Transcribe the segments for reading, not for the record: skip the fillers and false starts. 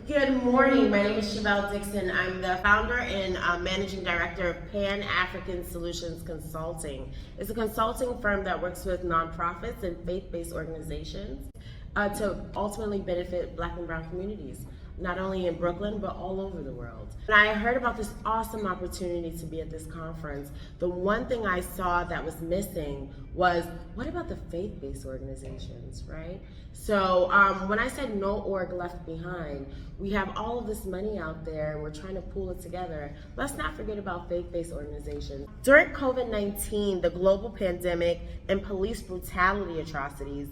Good morning. My name is Chevelle Dixon. I'm the founder and managing director of Pan-African Solutions Consulting. It's a consulting firm that works with nonprofits and faith-based organizations to ultimately benefit Black and Brown communities, not only in Brooklyn, but all over the world. When I heard about this awesome opportunity to be at this conference, the one thing I saw that was missing was, what about the faith-based organizations, right? So when I said no org left behind, we have all of this money out there and we're trying to pool it together. Let's not forget about faith-based organizations. During COVID-19, the global pandemic, and police brutality atrocities,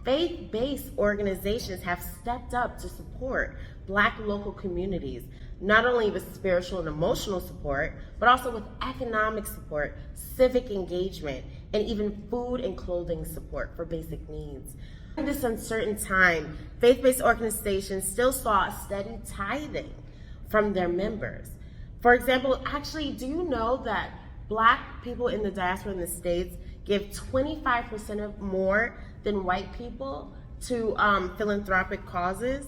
faith-based organizations have stepped up to support Black local communities, not only with spiritual and emotional support, but also with economic support, civic engagement, and even food and clothing support for basic needs. In this uncertain time, faith-based organizations still saw a steady tithing from their members. For example, actually, do you know that Black people in the diaspora in the States give 25% more than white people to philanthropic causes?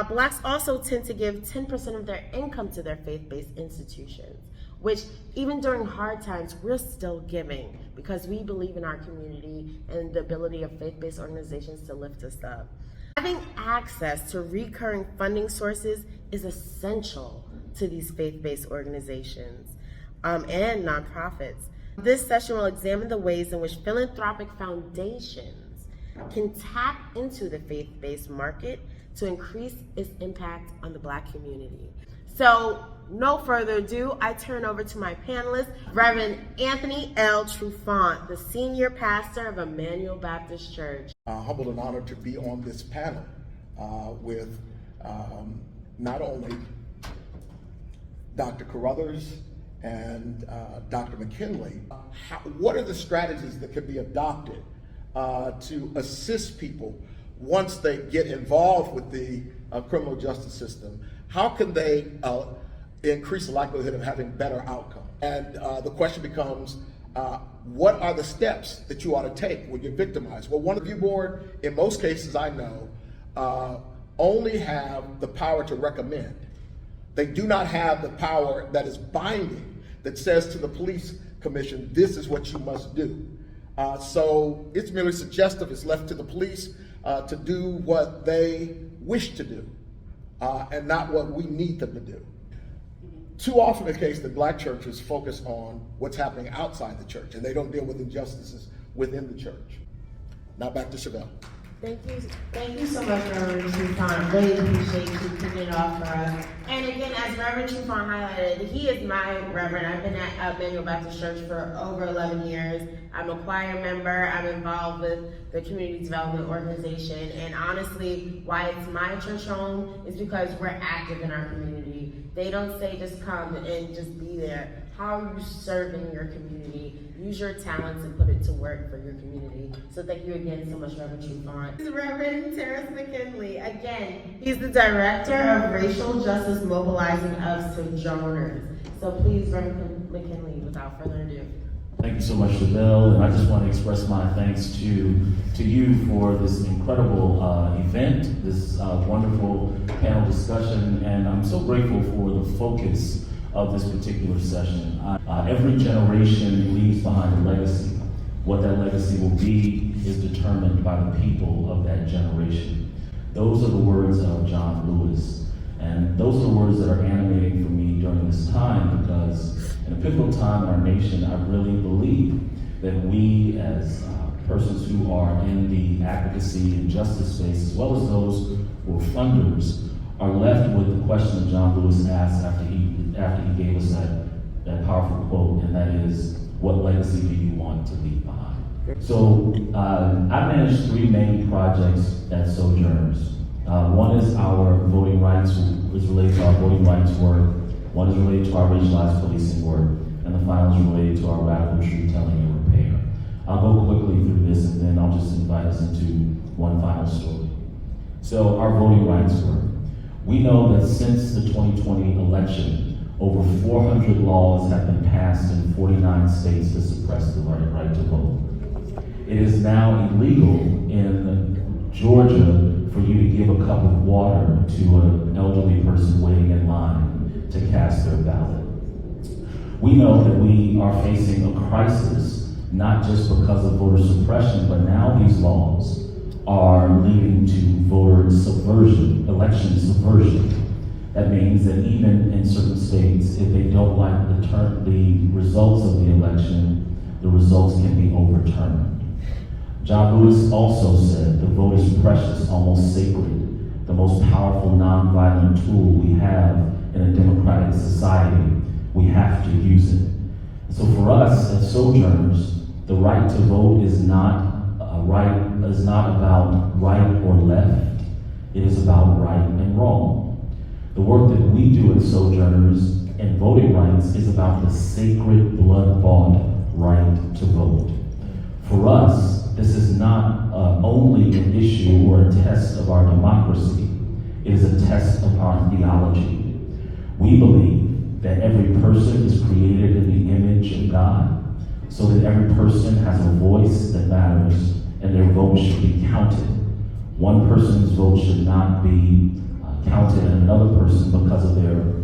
Blacks also tend to give 10% of their income to their faith-based institutions, which even during hard times, we're still giving because we believe in our community and the ability of faith-based organizations to lift us up. Having access to recurring funding sources is essential to these faith-based organizations and nonprofits. This session will examine the ways in which philanthropic foundations can tap into the faith-based market to increase its impact on the Black community. So, no further ado, I turn over to my panelist, Reverend Anthony L. Trufant, the senior pastor of Emmanuel Baptist Church. Humbled and honored to be on this panel with not only Dr. Carruthers and Dr. McKinley. What are the strategies that can be adopted to assist people once they get involved with the criminal justice system? How can they increase the likelihood of having better outcomes? And the question becomes, what are the steps that you ought to take when you're victimized? Well, one review board, in most cases I know, only have the power to recommend. They do not have the power that is binding, that says to the police commission, this is what you must do. So it's merely suggestive. It's left to the police to do what they wish to do and not what we need them to do. Too often the case that Black churches focus on what's happening outside the church and they don't deal with injustices within the church. Now back to Chevelle. Thank you so much, Reverend Trufant. Really appreciate you kicking it off for us. And again, as Reverend Trufant highlighted, he is my reverend. I've been at Emmanuel Baptist Church for over 11 years. I'm a choir member. I'm involved with the community development organization. And honestly, why it's my church home is because we're active in our community. They don't say just come and just be there. How are you serving your community? Use your talents and put it to work for your community. So thank you again so much, Reverend Trufant. This is Reverend Terrence McKinley. Again, he's the Director of Racial Justice Mobilizing of Sojourners. So please, Reverend McKinley, without further ado. Thank you so much, Chevelle, and I just want to express my thanks to you for this incredible event, this wonderful panel discussion, and I'm so grateful for the focus of this particular session. Every generation leaves behind a legacy. What that legacy will be is determined by the people of that generation. Those are the words of John Lewis, and those are the words that are animating for me during this time, because in a pivotal time in our nation, I really believe that we as persons who are in the advocacy and justice space, as well as those who are funders, are left with the question that John Lewis asked after he gave us that powerful quote, and that is, what legacy do you want to leave behind? So I manage three main projects at Sojourners. One is our voting rights, is related to our voting rights work. One is related to our racialized policing work, and the final is related to our radical truth telling and repair. I'll go quickly through this, and then I'll just invite us into one final story. So our voting rights work. We know that since the 2020 election, over 400 laws have been passed in 49 states to suppress the right to vote. It is now illegal in Georgia for you to give a cup of water to an to cast their ballot. We know that we are facing a crisis, not just because of voter suppression, but now these laws are leading to voter subversion, election subversion. That means that even in certain states, if they don't like the results of the election, the results can be overturned. John Lewis also said, the vote is precious, almost sacred, the most powerful nonviolent tool we have in a democratic society. We have to use it. So for us as Sojourners, the right to vote is not about right or left. It is about right and wrong. The work that we do as Sojourners in voting rights is about the sacred, blood-bought right to vote. For us, this is not only an issue or a test of our democracy. It is a test of our theology. We believe that every person is created in the image of God, so that every person has a voice that matters, and their vote should be counted. One person's vote should not be counted in another person because of the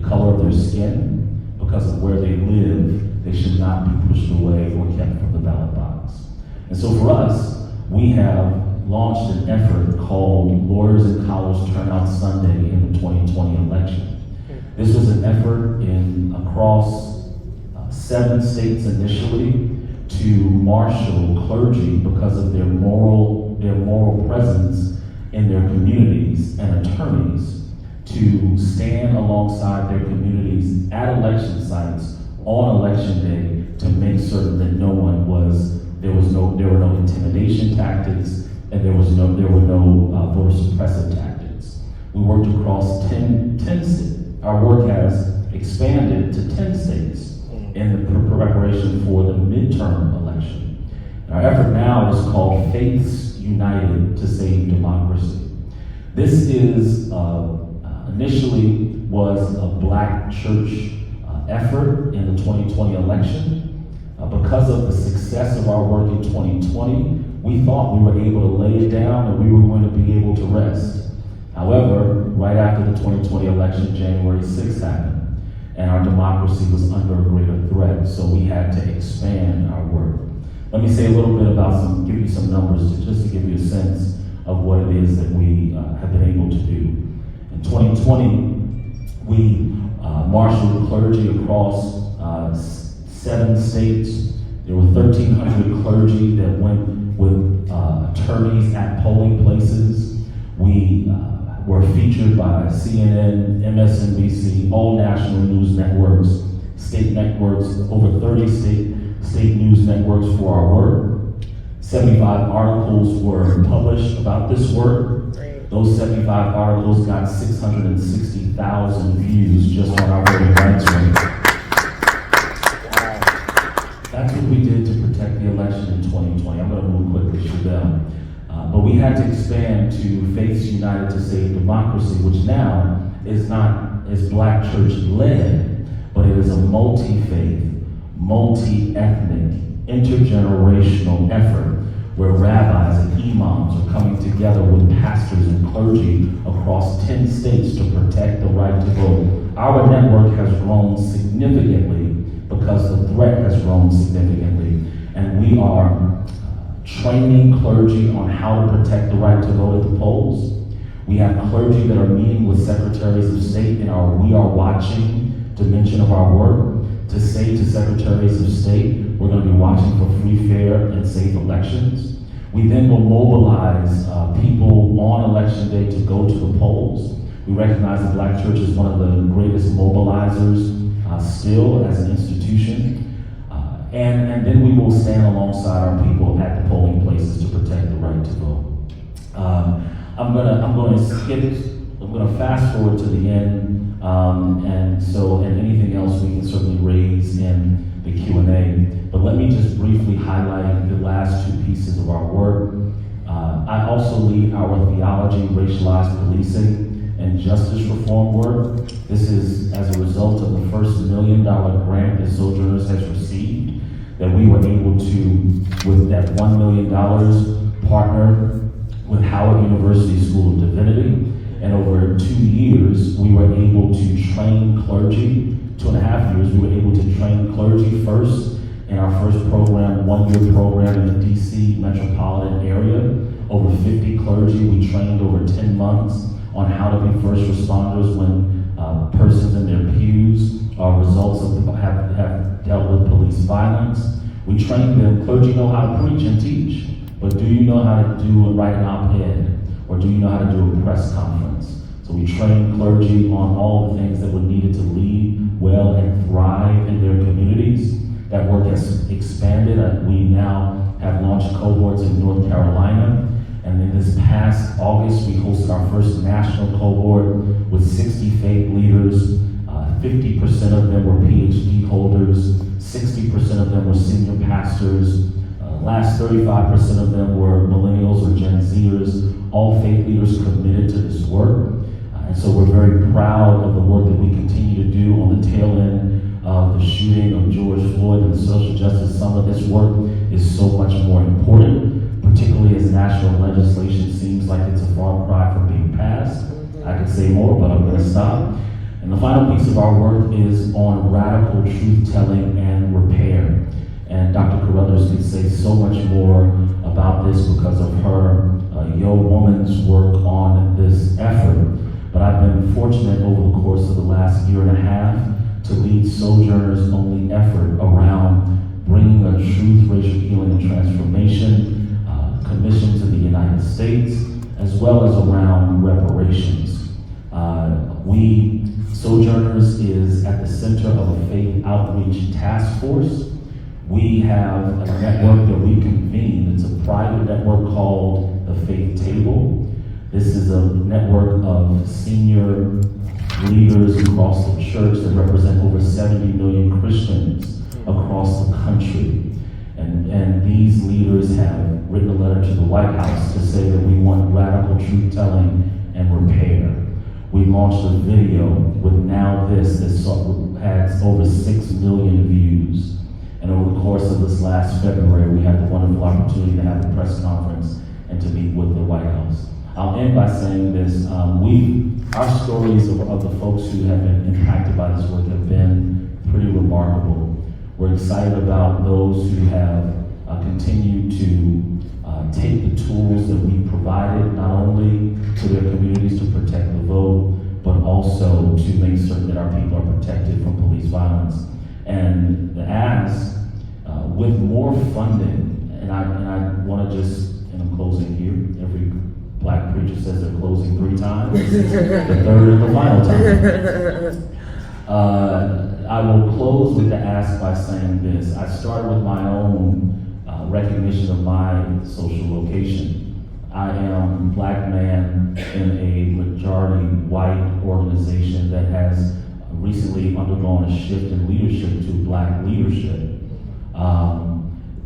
color of their skin, because of where they live. They should not be pushed away or kept from the ballot box. And so for us, we have launched an effort called Lawyers in College Turnout Sunday in the 2020 election. This was an effort across 7 states initially to marshal clergy because of their moral presence in their communities, and attorneys to stand alongside their communities at election sites on election day to make certain that there were no intimidation tactics, and there were no voter suppressive tactics. We worked across 10 states. Our work has expanded to 10 states in the preparation for the midterm election. Our effort now is called Faiths United to Save Democracy. This is initially was a black church effort in the 2020 election. Because of the success of our work in 2020, we thought we were able to lay it down and we were going to be able to rest. However, right after the 2020 election, January 6th happened, and our democracy was under a greater threat, so we had to expand our work. Let me say a little bit give you some numbers just to give you a sense of what it is that we have been able to do. In 2020, we marshaled clergy across 7 states. There were 1,300 clergy that went with attorneys at polling places. We were featured by CNN, MSNBC, all national news networks, state networks, over 30 state news networks for our work. 75 articles were published about this work. Those 75 articles got 660,000 views just on our voting rights rate. That's what we did to protect the election in 2020. I'm going to move quickly, Chevelle. But we had to expand to Faiths United to Save Democracy, which now is not as black church led, but it is a multi-faith, multi-ethnic, intergenerational effort where rabbis and imams are coming together with pastors and clergy across 10 states to protect the right to vote. Our network has grown significantly because the threat has grown significantly, and we are training clergy on how to protect the right to vote at the polls. We have clergy that are meeting with secretaries of state in our We Are Watching dimension of our work to say to secretaries of state, we're going to be watching for free, fair, and safe elections. We then will mobilize people on election day to go to the polls. We recognize the Black Church is one of the greatest mobilizers still as an institution. And then we will stand alongside our people at the polling places to protect the right to vote. I'm gonna fast forward to the end, and anything else we can certainly raise in the Q&A. But let me just briefly highlight the last 2 pieces of our work. I also lead our theology, racialized policing, and justice reform work. This is as a result of the first $1 million grant that Sojourners has received, that we were able to, with that $1 million, partner with Howard University School of Divinity. And over 2 years, we were able to train clergy. 2.5 years, we were able to train clergy first in our first program, 1-year program in the DC metropolitan area. Over 50 clergy, we trained over 10 months on how to be first responders when persons in their pews are results of have dealt with police violence. We train them, clergy know how to preach and teach, but do you know how to write an op-ed? Or do you know how to do a press conference? So we train clergy on all the things that were needed to lead well and thrive in their communities. That work has expanded. We now have launched cohorts in North Carolina. And in this past August, we hosted our first national cohort with 60 faith leaders. 50% of them were PhD holders. 60% of them were senior pastors. Last 35% of them were millennials or Gen Zers. All faith leaders committed to this work. And so we're very proud of the work that we continue to do on the tail end of the shooting of George Floyd and the Social Justice Summit. This work is so much more important, particularly as national legislation seems like it's a far cry from being passed. I could say more, but I'm going to stop. And the final piece of our work is on radical truth-telling and repair. And Dr. Carruthers could say so much more about this because of her Yo Woman's work on this effort. But I've been fortunate over the course of the last year and a half to lead Sojourner's only effort around bringing a truth, racial healing, and transformation commission to the United States, as well as around reparations. Sojourners is at the center of a faith outreach task force. We have a network that we convene. It's a private network called the Faith Table. This is a network of senior leaders across the church that represent over 70 million Christians across the country. And these leaders have written a letter to the White House to say that we want radical truth-telling and repair. We launched a video with Now This that has over 6 million views. And over the course of this last February, we had the wonderful opportunity to have a press conference and to meet with the White House. I'll end by saying this. Our stories of the folks who have been impacted by this work have been pretty remarkable. We're excited about those who have continued to take the tools that we provided, not only to their communities to protect the vote, but also to make certain that our people are protected from police violence. And the ask, with more funding, and I want to just, and I'm closing here, every black preacher says they're closing 3 times, the third and the final time. I will close with the ask by saying this. I started with my own recognition of my social location. I am a black man in a majority white organization that has recently undergone a shift in leadership to black leadership,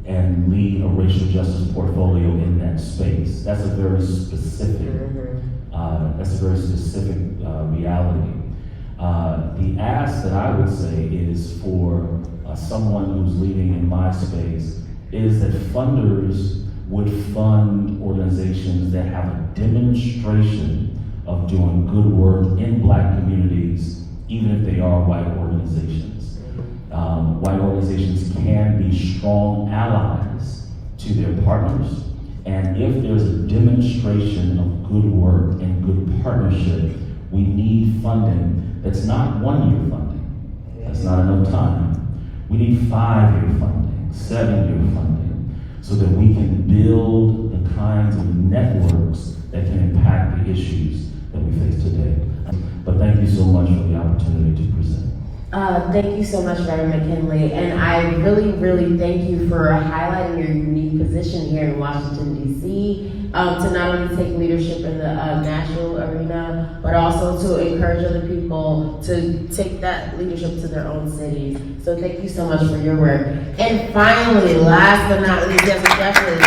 and lead a racial justice portfolio in that space. That's a very specific, reality. The ask that I would say is for someone who's leading in my space is that funders would fund organizations that have a demonstration of doing good work in black communities, even if they are white organizations. White organizations can be strong allies to their partners, and if there's a demonstration of good work and good partnership, we need funding that's not 1-year funding. That's not enough time. We need 5-year funding, 7-year funding, so that we can build the kinds of networks that can impact the issues that we face today. But thank you so much for the opportunity to present. Thank you so much, Reverend McKinley, and I really, really thank you for highlighting your unique position here in Washington, D.C., to not only take leadership in the national arena, but also to encourage other people to take that leadership to their own cities. So thank you so much for your work. And finally, last but not least, yes, definitely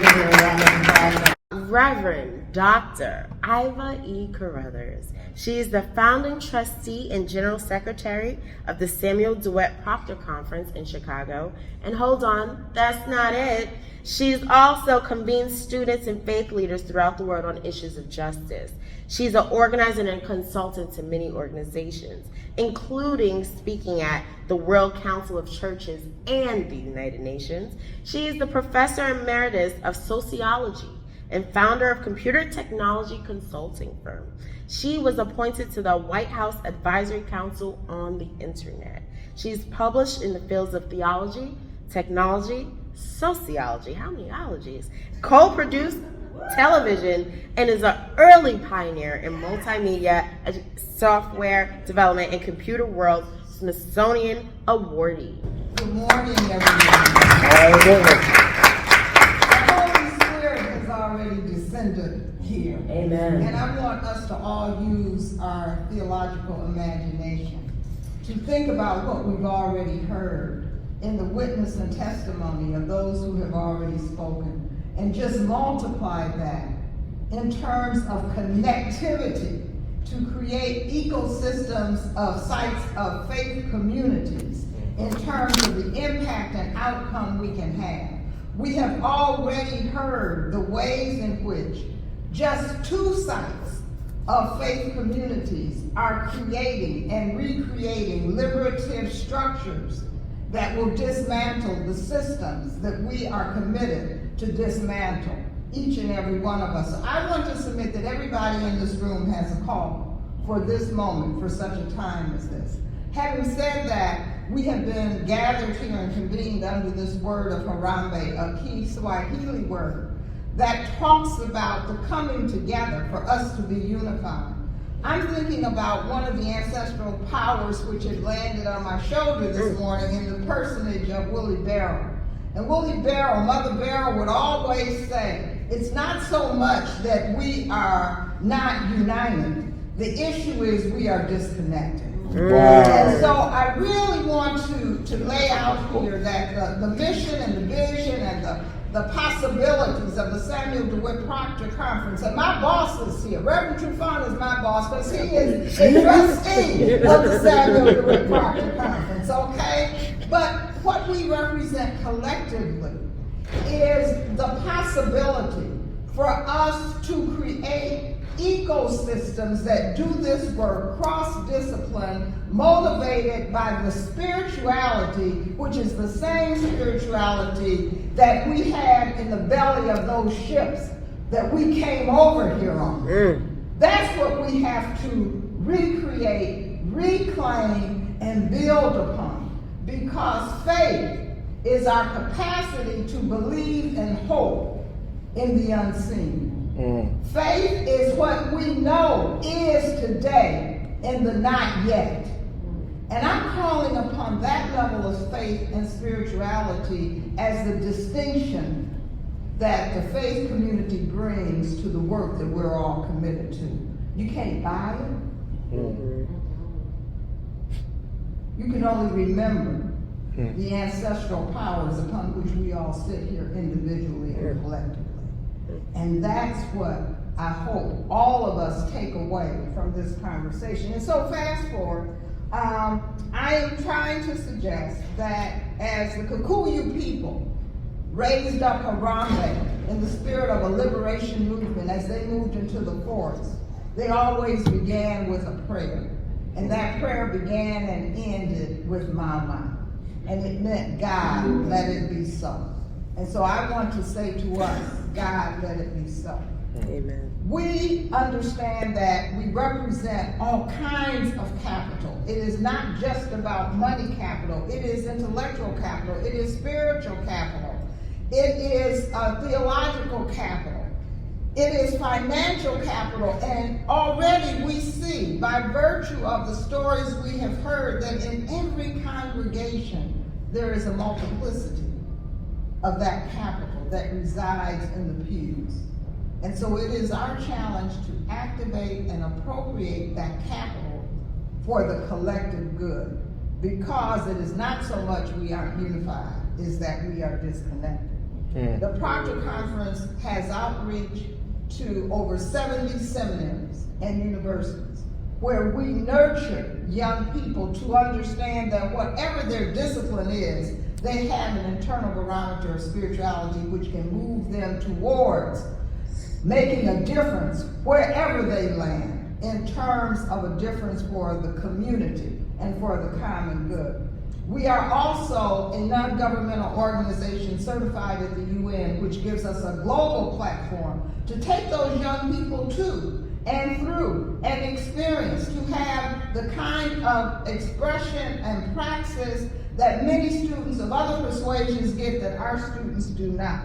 giving a round of applause, Reverend Dr. Iva E. Carruthers. She is the founding trustee and general secretary of the Samuel DeWitt Proctor Conference in Chicago. And hold on, that's not it. She's also convened students and faith leaders throughout the world on issues of justice. She's an organizer and consultant to many organizations, including speaking at the World Council of Churches and the United Nations. She is the Professor Emeritus of Sociology and founder of computer technology consulting firm. She was appointed to the White House Advisory Council on the Internet. She's published in the fields of theology, technology, sociology, how many ologies, co-produced television, and is an early pioneer in multimedia software development and computer world Smithsonian awardee. Good morning, everyone. The Holy Spirit has already descended here. Amen. And I want us to all use our theological imagination to think about what we've already heard in the witness and testimony of those who have already spoken, and just multiply that in terms of connectivity to create ecosystems of sites of faith communities in terms of the impact and outcome we can have. We have already heard the ways in which just 2 sites of faith communities are creating and recreating liberative structures that will dismantle the systems that we are committed to dismantle, each and every one of us. So I want to submit that everybody in this room has a call for this moment, for such a time as this. Having said that, we have been gathered here and convened under this word of Harambee, a key Swahili word that talks about the coming together for us to be unified. I'm thinking about one of the ancestral powers which had landed on my shoulder this morning in the personage of Willie Barrow. And Willie Barrow, Mother Barrow, would always say, it's not so much that we are not united. The issue is we are disconnected. Wow. And so I really want to lay out here that the mission and the vision and the possibilities of the Samuel DeWitt Proctor Conference. And my boss is here. Reverend Trufant is my boss, because he is a trustee of the Samuel DeWitt Proctor Conference, okay? But what we represent collectively is the possibility for us to create ecosystems that do this work, cross-discipline, motivated by the spirituality, which is the same spirituality that we had in the belly of those ships that we came over here on. That's what we have to recreate, reclaim, and build upon, because faith is our capacity to believe and hope in the unseen. Faith is what we know is today in the not yet. And I'm calling upon that level of faith and spirituality as the distinction that the faith community brings to the work that we're all committed to. You can't buy it. You can only remember the ancestral powers upon which we all sit here individually and collectively. And that's what I hope all of us take away from this conversation. And so fast forward, I am trying to suggest that as the Kikuyu people raised up Harambee in the spirit of a liberation movement, as they moved into the forest, they always began with a prayer. And that prayer began and ended with Mama. And it meant, God, let it be so. And so I want to say to us, God, let it be so. Amen. We understand that we represent all kinds of capital. It is not just about money capital. It is intellectual capital. It is spiritual capital. It is theological capital. It is financial capital. And already we see, by virtue of the stories we have heard, that in every congregation there is a multiplicity of that capital that resides in the pews. And so it is our challenge to activate and appropriate that capital for the collective good, because it is not so much we aren't unified, is that we are disconnected. The Proctor Conference has outreach to over 70 seminaries and universities, where we nurture young people to understand that whatever their discipline is, they have an internal barometer of spirituality which can move them towards making a difference wherever they land. in terms of a difference for the community and for the common good. We are also a non-governmental organization certified at the UN, which gives us a global platform to take those young people to and through and experience, to have the kind of expression and praxis that many students of other persuasions get that our students do not.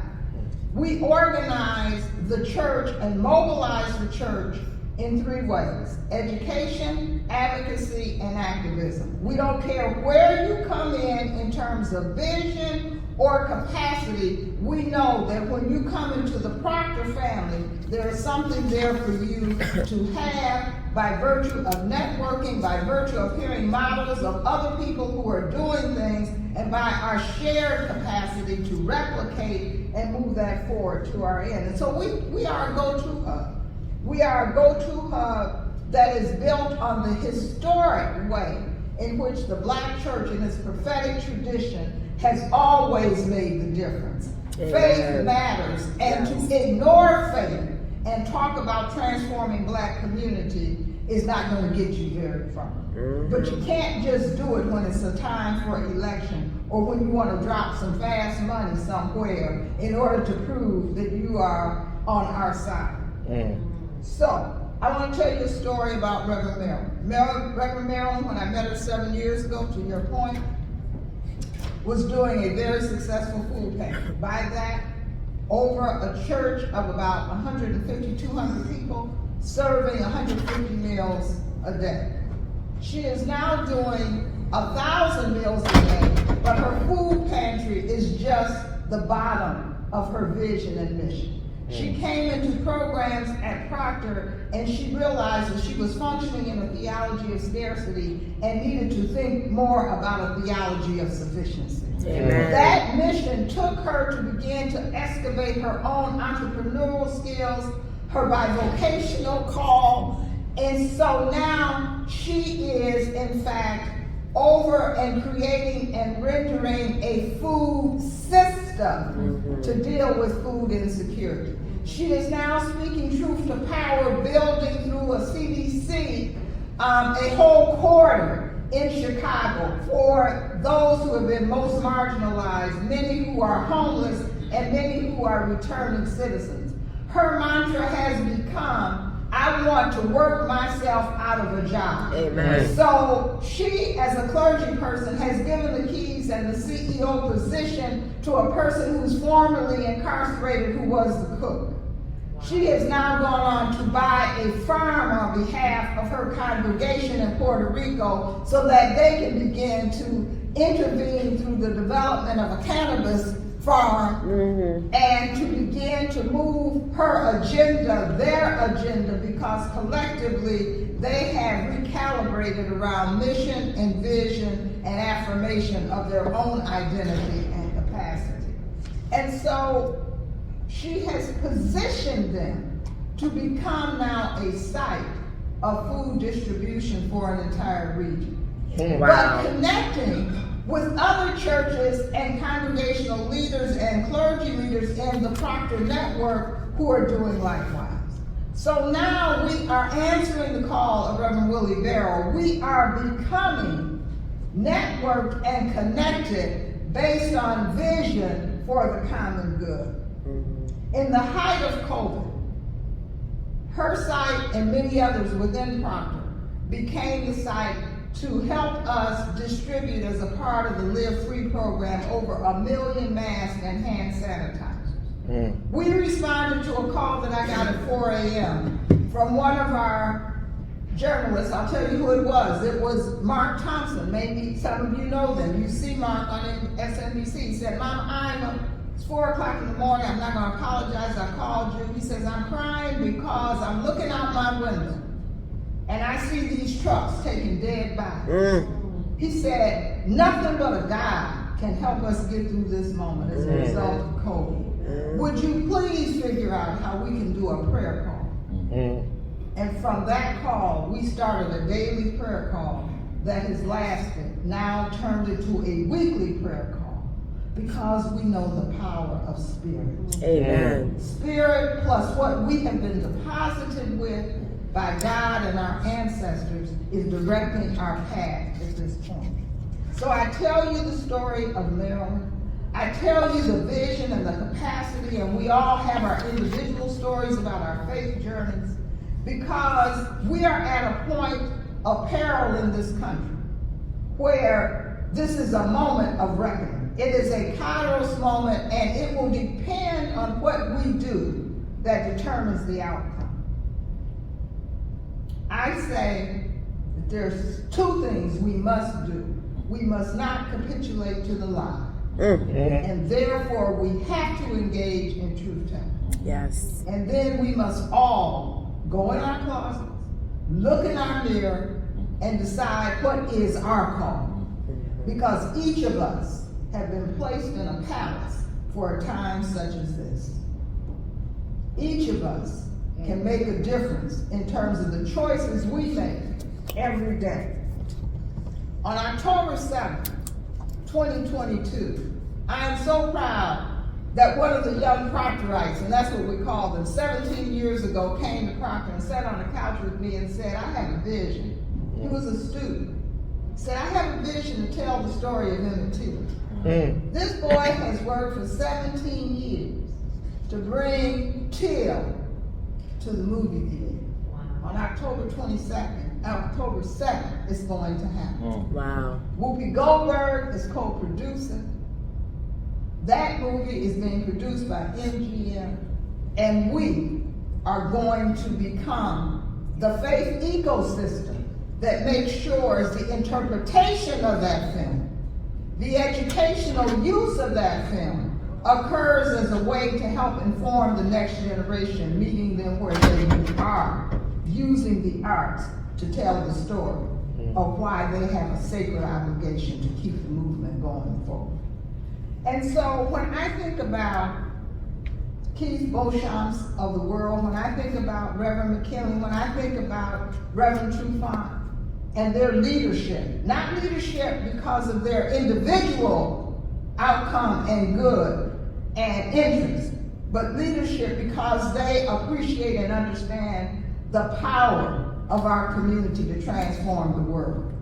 We organize the church and mobilize the church in 3 ways: education, advocacy, and activism. We don't care where you come in terms of vision or capacity. We know that when you come into the Proctor family, there is something there for you to have by virtue of networking, by virtue of hearing models of other people who are doing things, and by our shared capacity to replicate and move that forward to our end. And so we are a go-to hub. We are a go-to hub that is built on the historic way in which the Black church in its prophetic tradition has always made the difference. Amen. Faith matters, and yes, to ignore faith and talk about transforming Black community is not going to get you very far. Mm-hmm. But you can't just do it when it's a time for election or when you want to drop some fast money somewhere in order to prove that you are on our side. Mm. So, I want to tell you a story about Reverend Marilyn. Reverend Marilyn, when I met her 7 years ago, to your point, was doing a very successful food pantry. By that, over a church of about 150, 200 people, serving 150 meals a day. She is now doing 1,000 meals a day, but her food pantry is just the bottom of her vision and mission. She came into programs at Proctor and she realized that she was functioning in a theology of scarcity and needed to think more about a theology of sufficiency. Amen. That mission took her to begin to excavate her own entrepreneurial skills, her bivocational call, and so now she is, in fact, over and creating and rendering a food system to deal with food insecurity. She is now speaking truth to power, building through a CDC a whole corridor in Chicago for those who have been most marginalized, many who are homeless, and many who are returning citizens. Her mantra has become, I want to work myself out of a job. Amen. So she, as a clergy person, has given the keys and the CEO position to a person who's formerly incarcerated who was the cook. She has now gone on to buy a farm on behalf of her congregation in Puerto Rico so that they can begin to intervene through the development of a cannabis farm and to begin to move her agenda, their agenda, because collectively they have recalibrated around mission and vision and affirmation of their own identity and capacity. And so she has positioned them to become now a site of food distribution for an entire region. Wow. But connecting with other churches and congregational leaders and clergy leaders in the Proctor network who are doing likewise. So now we are answering the call of Reverend Willie Barrow. We are becoming networked and connected based on vision for the common good. In the height of COVID, her site and many others within Proctor became the site to help us distribute as a part of the Live Free program over 1 million masks and hand sanitizers. We responded to a call that I got at 4 a.m. from one of our journalists. I'll tell you who it was. It was Mark Thompson. Maybe some of you know them. You see Mark on SNBC. He said, Mom, it's 4 o'clock in the morning. I'm not going to apologize. I called you. He says, I'm crying because I'm looking out my window and I see these trucks taking dead bodies. He said, nothing but a God can help us get through this moment as a result of COVID. Would you please figure out how we can do a prayer call? And from that call, we started a daily prayer call that has lasted, now turned into a weekly prayer call, because we know the power of spirit. Amen. Spirit plus what we have been deposited with by God and our ancestors is directing our path at this point. So I tell you the story of Maryland. I tell you the vision and the capacity, and we all have our individual stories about our faith journeys, because we are at a point of peril in this country where this is a moment of reckoning. It is a Kairos moment, and it will depend on what we do that determines the outcome. I say that there's two things we must do. We must not capitulate to the lie. And therefore, we have to engage in truth-telling. Yes. And then we must all go in our closets, look in our mirror, and decide what is our call. Because each of us have been placed in a palace for a time such as this. Each of us can make a difference in terms of the choices we make every day. On October 7th, 2022, I am so proud that one of the young Proctorites, and that's what we call them, 17 years ago came to Proctor and sat on the couch with me and said, I have a vision. He was a student. He said, I have a vision to tell the story of Emmett Till. This boy has worked for 17 years to bring Till to the movie theater. On October 7th, it's going to happen. Wow. Whoopi Goldberg is co-producing. That movie is being produced by MGM, and we are going to become the faith ecosystem that makes sure the interpretation of that film, the educational use of that film, occurs as a way to help inform the next generation, meeting them where they are, using the arts to tell the story of why they have a sacred obligation to keep the movement going forward. And so when I think about Keith Beauchamps of the world, when I think about Reverend McKinley, when I think about Reverend Trufant and their leadership, not leadership because of their individual outcome and good and interest, but leadership because they appreciate and understand the power of our community to transform the world.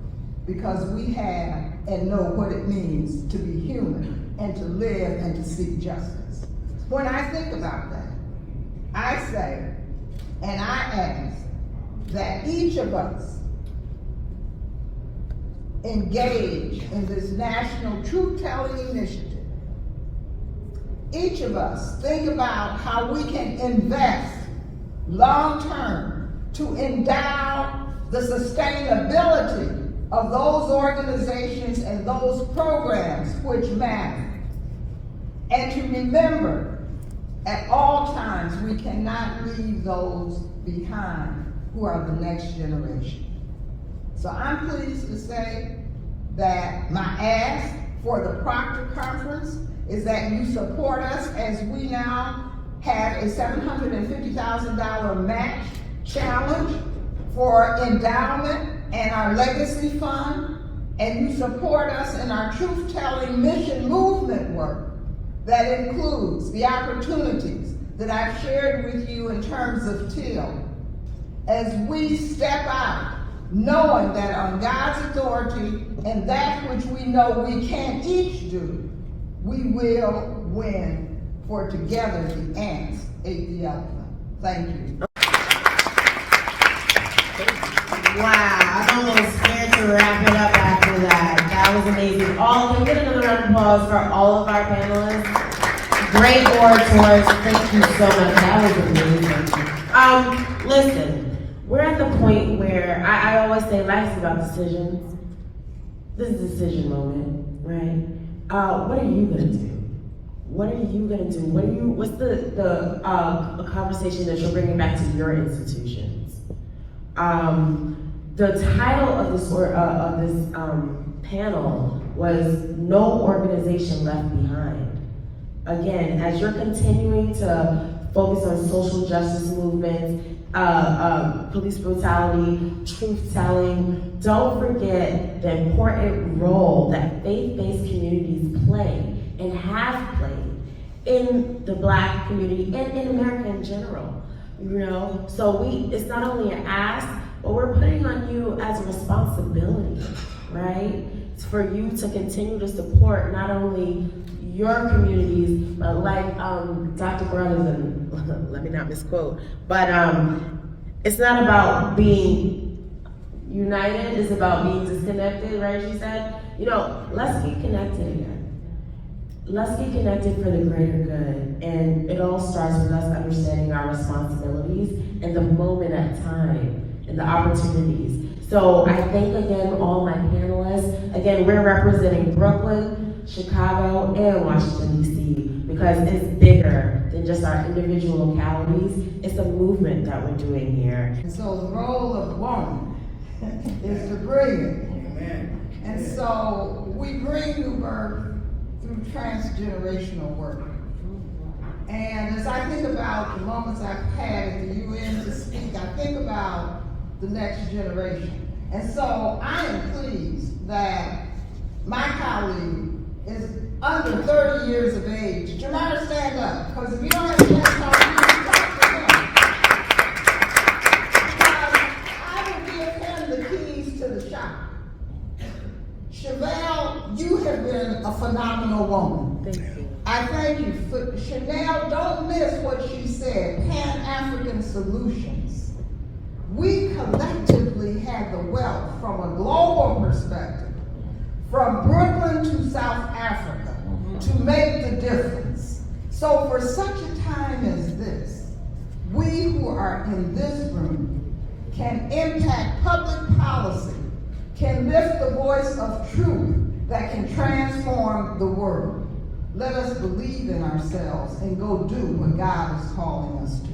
Because we have and know what it means to be human and to live and to seek justice. When I think about that, I say, and I ask, that each of us engage in this national truth-telling initiative. Each of us think about how we can invest long-term to endow the sustainability of those organizations and those programs which matter. And to remember, at all times, we cannot leave those behind who are the next generation. So I'm pleased to say that my ask for the Proctor Conference is that you support us as we now have a $750,000 match challenge for endowment and our legacy fund, and you support us in our truth-telling mission movement work that includes the opportunities that I've shared with you in terms of Till, as we step out knowing that on God's authority and that which we know we can each do, we will win, for together the ants ate the elephant. Thank you. Wow, I'm almost scared to wrap it up after that. That was amazing. Can we get another round of applause for all of our panelists? Great orators. Thank you so much. That was amazing. Listen, we're at the point where I always say life's about decisions. This is a decision moment, right? What are you gonna do? What are you gonna do? What's the conversation that you're bringing back to your institutions? The title of this panel was "No Organization Left Behind." Again, as you're continuing to focus on social justice movements, police brutality, truth-telling, don't forget the important role that faith-based communities play and have played in the Black community and in America in general. you know? So it's not only an ask, but we're putting on you as a responsibility, right? It's for you to continue to support not only your communities, but like Dr. Brothers, let me not misquote, but it's not about being united, it's about being disconnected, right? She said, you know, let's get connected again. Let's get connected for the greater good. And it all starts with us understanding our responsibilities and the moment at time and the opportunities. So I thank again all my panelists. Again, we're representing Brooklyn, Chicago, and Washington, D.C. because it's bigger than just our individual localities. It's a movement that we're doing here. And so the role of the woman is to bring it. Amen. And so we bring new birth through transgenerational work. And as I think about the moments I've had at the UN to speak, I think about the next generation. And so I am pleased that my colleague is under 30 years of age. Jamara, stand up, because if you don't have a chance to talk to him, because I will give him the keys to the shop. Chevelle, you have been a phenomenal woman. Thank you. I thank you. Chanel, don't miss what she said, Pan-African solutions. We collectively have the wealth from a global perspective, from Brooklyn to South Africa, to make the difference. So for such a time as this, we who are in this room can impact public policy, can lift the voice of truth that can transform the world. Let us believe in ourselves and go do what God is calling us to do.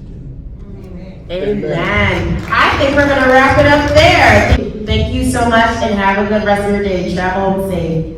Amen. I think we're going to wrap it up there. Thank you so much and have a good rest of your day. Travel home safe.